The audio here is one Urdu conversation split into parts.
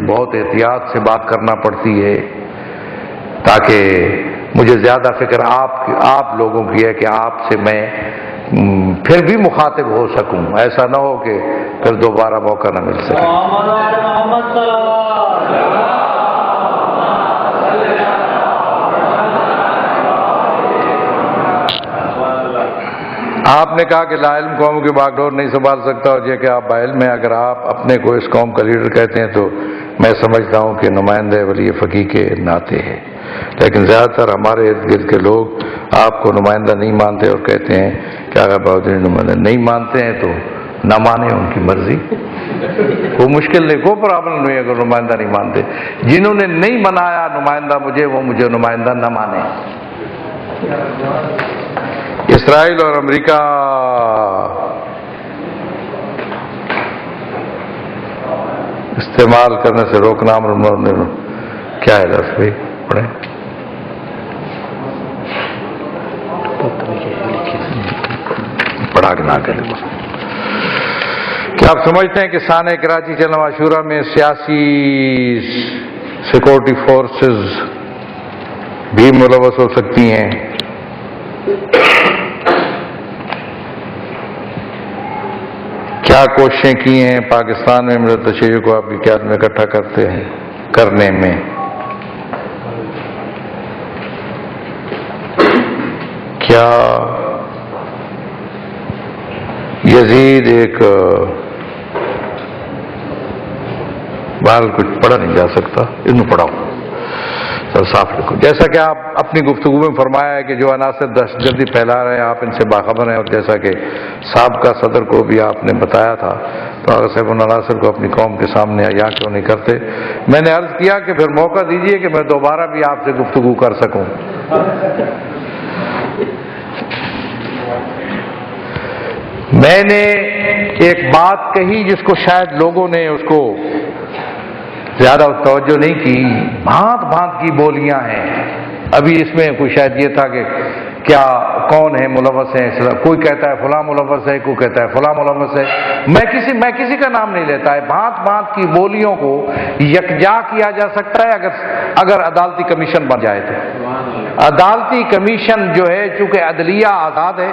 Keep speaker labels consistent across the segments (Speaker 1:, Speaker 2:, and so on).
Speaker 1: بہت احتیاط سے بات کرنا پڑتی ہے، تاکہ مجھے زیادہ فکر آپ لوگوں کی ہے کہ آپ سے میں پھر بھی مخاطب ہو سکوں، ایسا نہ ہو کہ پھر دوبارہ موقع نہ مل سکے۔ آپ نے کہا کہ لا علم قوم کی باغ ڈور نہیں سنبھال سکتا، اور یہ کہ آپ باعلم ہیں۔ اگر آپ اپنے کو اس قوم کا لیڈر کہتے ہیں تو میں سمجھتا ہوں کہ نمائندہ ولی فقیہ کے ناطے ہے، لیکن زیادہ تر ہمارے ارد گرد کے لوگ آپ کو نمائندہ نہیں مانتے اور کہتے ہیں کہ آغا بہادری نمائندہ نہیں مانتے ہیں تو نہ مانیں، ان کی مرضی، کوئی مشکل نہیں، کوئی پرابلم نہیں اگر نمائندہ نہیں مانتے۔ جنہوں نے نہیں منایا نمائندہ مجھے، وہ مجھے نمائندہ نہ مانیں۔ اسرائیل اور امریکہ استعمال کرنے سے روکنا کیا ہے؟ دس بھائی پڑھیں۔ پڑھا کے نہ کریں۔ کیا آپ سمجھتے ہیں کہ سانحہ کراچی چلن عاشورہ میں سیاسی سیکورٹی فورسز بھی ملوث ہو سکتی ہیں؟ کیا کوششیں کی ہیں پاکستان میں ملت تشیع کو آپ کی قیادت میں اکٹھا کرنے میں؟ کیا یزید ایک بال کچھ پڑھا نہیں جا سکتا، اس میں پڑھاؤ سر صاف لکھو۔ جیسا کہ آپ اپنی گفتگو میں فرمایا ہے کہ جو عناصر دہشت گردی پھیلا رہے ہیں آپ ان سے باخبر ہیں، اور جیسا کہ سابقہ صدر کو بھی آپ نے بتایا تھا، تو اگر صاحب ان عناصر کو اپنی قوم کے سامنے عیاں کیوں نہیں کرتے؟ میں نے عرض کیا کہ پھر موقع دیجئے کہ میں دوبارہ بھی آپ سے گفتگو کر سکوں۔ میں نے ایک بات کہی جس کو شاید لوگوں نے اس کو زیادہ توجہ نہیں کی، بھانت بھانت کی بولیاں ہیں۔ ابھی اس میں کوئی شاید یہ تھا کہ کیا کون ہے ملوث ہے، کوئی کہتا ہے فلاں ملوث ہے، کوئی کہتا ہے فلاں ملوث ہے۔ میں کسی کا نام نہیں لیتا ہے۔ بھانت بھانت کی بولیوں کو یکجا کیا جا سکتا ہے اگر عدالتی کمیشن بن جائے تو۔ عدالتی کمیشن جو ہے چونکہ عدلیہ آزاد ہے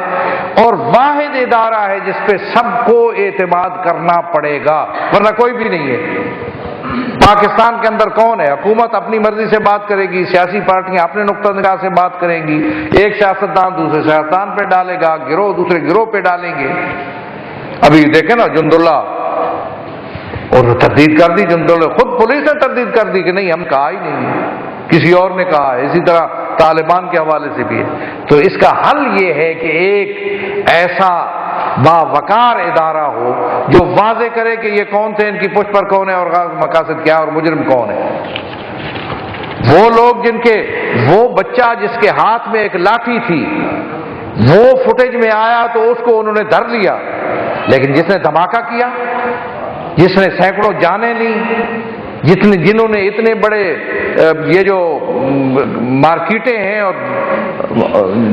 Speaker 1: اور واحد ادارہ ہے جس پہ سب کو اعتماد کرنا پڑے گا، ورنہ کوئی بھی نہیں ہے۔ پاکستان کے اندر کون ہے؟ حکومت اپنی مرضی سے بات کرے گی، سیاسی پارٹیاں اپنے نقطہ نگاہ سے بات کریں گی، ایک سیاستدان دوسرے سیاستدان پہ ڈالے گا، گروہ دوسرے گروہ پہ ڈالیں گے۔ ابھی دیکھیں نا جند اللہ، اور تردید کر دی جند اللہ، خود پولیس نے تردید کر دی کہ نہیں ہم کہا ہی نہیں، کسی اور نے کہا ہے۔ اسی طرح طالبان کے حوالے سے بھی ہے۔ تو اس کا حل یہ ہے کہ ایک ایسا باوقار ادارہ ہو جو واضح کرے کہ یہ کون تھے، ان کی پشت پر کون ہے، اور مقاصد کیا ہے، اور مجرم کون ہے۔ وہ لوگ وہ بچہ جس کے ہاتھ میں ایک لاٹھی تھی، وہ فوٹیج میں آیا تو اس کو انہوں نے دھر لیا، لیکن جس نے دھماکہ کیا، جس نے سینکڑوں جانیں لی، جنہوں نے اتنے بڑے یہ جو مارکیٹیں ہیں اور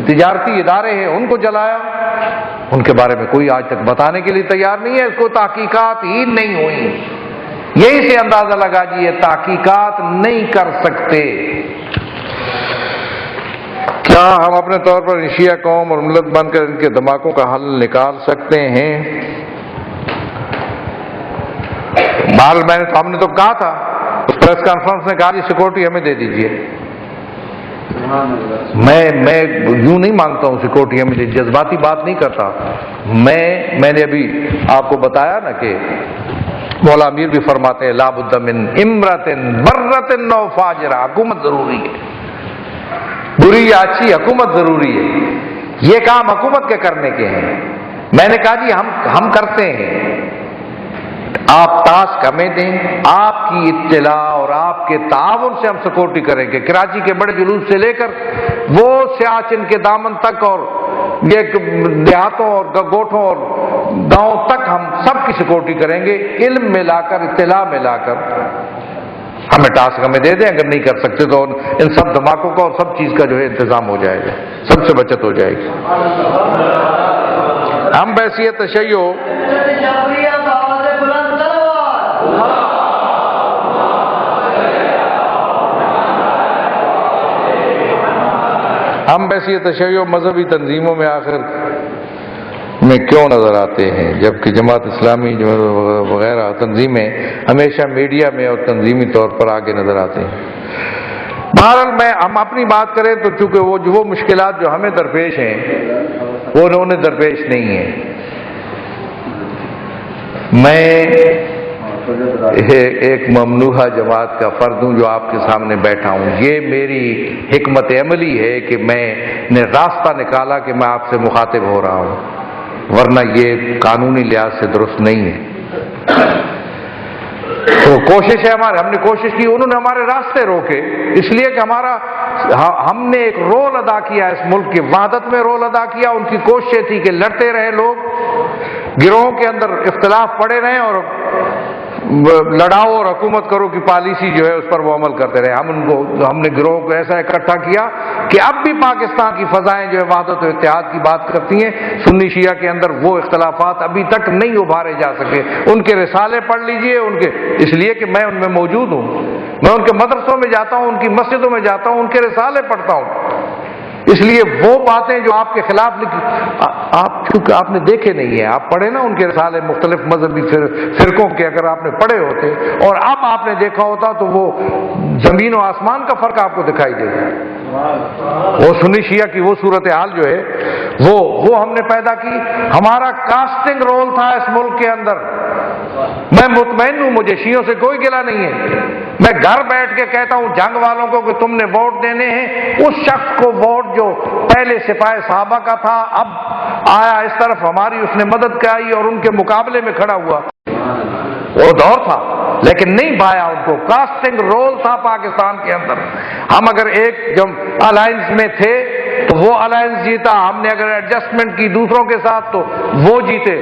Speaker 1: تجارتی ادارے ہیں ان کو جلایا، ان کے بارے میں کوئی آج تک بتانے کے لیے تیار نہیں ہے۔ اس کو تحقیقات ہی نہیں ہوئی۔ یہی سے اندازہ لگا جی یہ تحقیقات نہیں کر سکتے۔ کیا ہم اپنے طور پر شیعہ قوم اور ملت بن کر ان کے دھماکوں کا حل نکال سکتے ہیں؟ ہم نے تو کہا تھا، پریس کانفرنس نے کہا جی سیکورٹی ہمیں دے دیجئے۔ میں یوں نہیں مانگتا ہوں سیکورٹی ہمیں دے، جذباتی بات نہیں کرتا۔ میں نے ابھی آپ کو بتایا نا کہ مولا امیر بھی فرماتے ہیں لا بد من امرۃ برۃ و فاجرہ، حکومت ضروری ہے، بری یا اچھی حکومت ضروری ہے۔ یہ کام حکومت کے کرنے کے ہیں۔ میں نے کہا جی ہم کرتے ہیں، آپ ٹاسک ہمیں دیں، آپ کی اطلاع اور آپ کے تعاون سے ہم سیکورٹی کریں گے۔ کراچی کے بڑے جلوس سے لے کر وہ سیاچن کے دامن تک اور یہ دیہاتوں اور گوٹھوں اور گاؤں تک ہم سب کی سیکورٹی کریں گے، علم میں لا کر، اطلاع میں لا کر۔ ہمیں ٹاسک ہمیں دے دیں، اگر نہیں کر سکتے تو ان سب دھماکوں کا اور سب چیز کا جو ہے انتظام ہو جائے گا، سب سے بچت ہو جائے گی۔ ہم بحیثیت تشیع ہم ویسی تشیع مذہبی تنظیموں میں آخر میں کیوں نظر آتے ہیں، جبکہ جماعت اسلامی وغیرہ تنظیمیں ہمیشہ میڈیا میں اور تنظیمی طور پر آگے نظر آتے ہیں۔ بہرحال ہم اپنی بات کریں تو چونکہ وہ مشکلات جو ہمیں درپیش ہیں وہ انہیں درپیش نہیں ہیں۔ میں ایک ممنوعہ جماعت کا فرد ہوں جو آپ کے سامنے بیٹھا ہوں۔ یہ میری حکمت عملی ہے کہ میں نے راستہ نکالا کہ میں آپ سے مخاطب ہو رہا ہوں، ورنہ یہ قانونی لحاظ سے درست نہیں ہے۔ تو کوشش ہے ہم نے کوشش کی، انہوں نے ہمارے راستے روکے، اس لیے کہ ہم نے ایک رول ادا کیا، اس ملک کی وحدت میں رول ادا کیا۔ ان کی کوشش تھی کہ لڑتے رہے لوگ، گروہوں کے اندر اختلاف پڑے رہیں اور لڑاؤ اور حکومت کرو کی پالیسی جو ہے اس پر وہ عمل کرتے رہے۔ ہم نے گروہوں کو ایسا اکٹھا کیا کہ اب بھی پاکستان کی فضائیں جو ہے وحدت و اتحاد کی بات کرتی ہیں۔ سنی شیعہ کے اندر وہ اختلافات ابھی تک نہیں ابھارے جا سکے۔ ان کے رسالے پڑھ لیجئے، اس لیے کہ میں ان میں موجود ہوں، میں ان کے مدرسوں میں جاتا ہوں، ان کی مسجدوں میں جاتا ہوں، ان کے رسالے پڑھتا ہوں۔ اس لیے وہ باتیں جو آپ کے خلاف کیونکہ آپ نے دیکھے نہیں ہیں، آپ پڑھے نا ان کے رسالے مختلف مذہبی فرقوں کے، اگر آپ نے پڑھے ہوتے اور اب آپ نے دیکھا ہوتا تو وہ زمین و آسمان کا فرق آپ کو دکھائی دے گا۔ وہ سنی شیعہ کی وہ صورتحال جو ہے وہ ہم نے پیدا کی۔ ہمارا کاسٹنگ رول تھا اس ملک کے اندر۔ میں مطمئن ہوں، مجھے شیعوں سے کوئی گلہ نہیں ہے۔ میں گھر بیٹھ کے کہتا ہوں جنگ والوں کو کہ تم نے ووٹ دینے ہیں، اس شخص کو ووٹ جو پہلے سپاہ صحابہ کا تھا، اب آیا اس طرف ہماری، اس نے مدد کرائی اور ان کے مقابلے میں کھڑا ہوا۔ وہ دور تھا لیکن نہیں بھایا ان کو، کاسٹنگ رول تھا پاکستان کے اندر۔ ہم اگر ایک جب الائنس میں تھے تو وہ الائنس جیتا، ہم نے اگر ایڈجسٹمنٹ کی دوسروں کے ساتھ تو وہ جیتے۔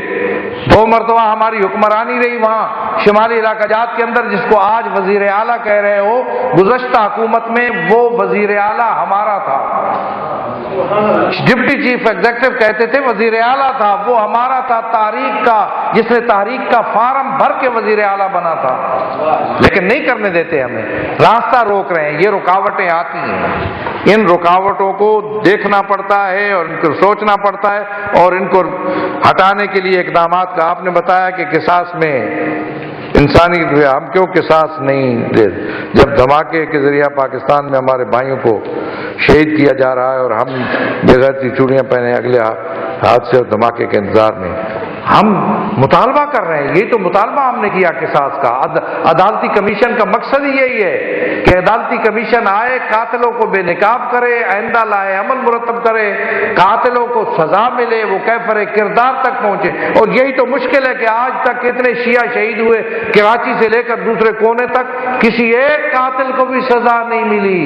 Speaker 1: 2 مرتبہ ہماری حکمرانی رہی وہاں شمالی علاقہ جات کے اندر، جس کو آج وزیر اعلیٰ کہہ رہے ہو، گزشتہ حکومت میں وہ وزیر اعلیٰ ہمارا تھا۔ ڈپٹی چیف ایگزیکٹو کہتے تھے وزیر اعلیٰ تھا، وہ ہمارا تھا، تحریک کا، جس نے تحریک کا فارم بھر کے وزیر اعلیٰ بنا تھا، لیکن نہیں کرنے دیتے ہمیں، راستہ روک رہے ہیں۔ یہ رکاوٹیں آتی ہیں، ان رکاوٹوں کو دیکھنا پڑتا ہے اور ان کو سوچنا پڑتا ہے اور ان کو ہٹانے کے لیے اقدامات کا۔ آپ نے بتایا کہ قصاص میں انسانی، ہم کیوں قصاص نہیں دے؟ جب دھماکے کے ذریعہ پاکستان میں ہمارے بھائیوں کو شہید کیا جا رہا ہے اور ہم بغیرتی چوڑیاں پہنے اگلے حادثے اور دھماکے کے انتظار میں ہم مطالبہ کر رہے ہیں۔ یہ تو مطالبہ ہم نے کیا قصاص کا۔ عدالتی کمیشن کا مقصد ہی یہی ہے کہ عدالتی کمیشن آئے، قاتلوں کو بے نقاب کرے، آئندہ لائے عمل مرتب کرے، قاتلوں کو سزا ملے، وہ کیفر کردار تک پہنچے۔ اور یہی تو مشکل ہے کہ آج تک کتنے شیعہ شہید ہوئے، کراچی سے لے کر دوسرے کونے تک، کسی ایک قاتل کو بھی سزا نہیں ملی۔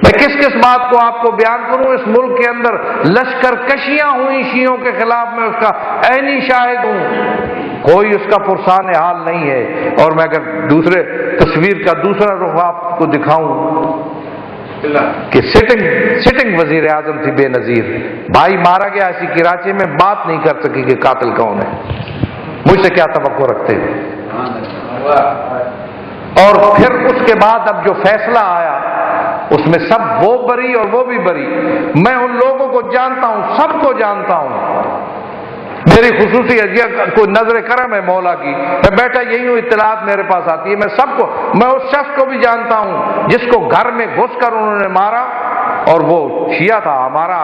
Speaker 1: میں کس بات کو آپ کو بیان کروں؟ اس ملک کے اندر لشکر کشیاں ہوئی شیعوں کے خلاف، میں اس کا عینی شاہد ہوں، کوئی اس کا پرسان حال نہیں ہے۔ اور میں اگر دوسرے تصویر کا دوسرا رخ آپ کو دکھاؤں کہ سٹنگ وزیر اعظم تھی بے نظیر، بھائی مارا گیا ایسی کراچی میں، بات نہیں کر سکی کہ قاتل کون ہے۔ مجھ سے کیا توقع رکھتے ہیں؟ اور پھر اس کے بعد اب جو فیصلہ آیا اس میں سب وہ بری اور وہ بھی بری۔ میں ان لوگوں کو جانتا ہوں، سب کو جانتا ہوں، میری خصوصی کوئی نظر کرم ہے مولا کی، میں بیٹھا یہی ہوں، اطلاعات میرے پاس آتی ہے، میں اس شخص کو بھی جانتا ہوں جس کو گھر میں گھس کر انہوں نے مارا، اور وہ شیعہ تھا، ہمارا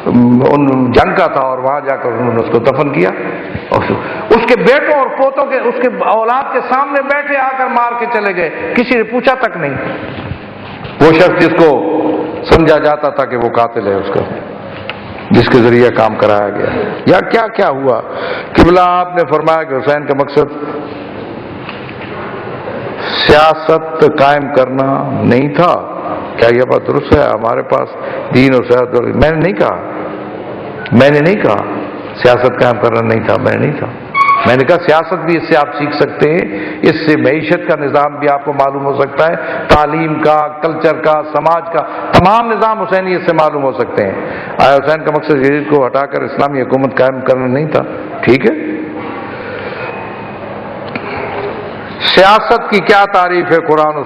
Speaker 1: جنگ کا تھا، اور وہاں جا کر انہوں نے اس کو دفن کیا، اور اس کے بیٹوں اور پوتوں کے، اس کے اولاد کے سامنے بیٹھے آ کر مار کے چلے گئے، کسی نے پوچھا تک نہیں۔ وہ شخص جس کو سمجھا جاتا تھا کہ وہ قاتل ہے، اس کا جس کے ذریعے کام کرایا گیا، یا کیا ہوا؟ قبلہ آپ نے فرمایا کہ حسین کا مقصد سیاست قائم کرنا نہیں تھا۔ کیا یہ بات درست ہے؟ ہمارے پاس دین اور سیاست، میں نے نہیں کہا سیاست قائم کرنا نہیں تھا، میں نے کہا سیاست بھی اس سے آپ سیکھ سکتے ہیں، اس سے معیشت کا نظام بھی آپ کو معلوم ہو سکتا ہے، تعلیم کا، کلچر کا، سماج کا، تمام نظام حسینیت سے معلوم ہو سکتے ہیں۔ آیا حسین کا مقصد یزید کو ہٹا کر اسلامی حکومت قائم کرنا نہیں تھا؟ ٹھیک ہے، سیاست کی کیا تعریف ہے قرآن و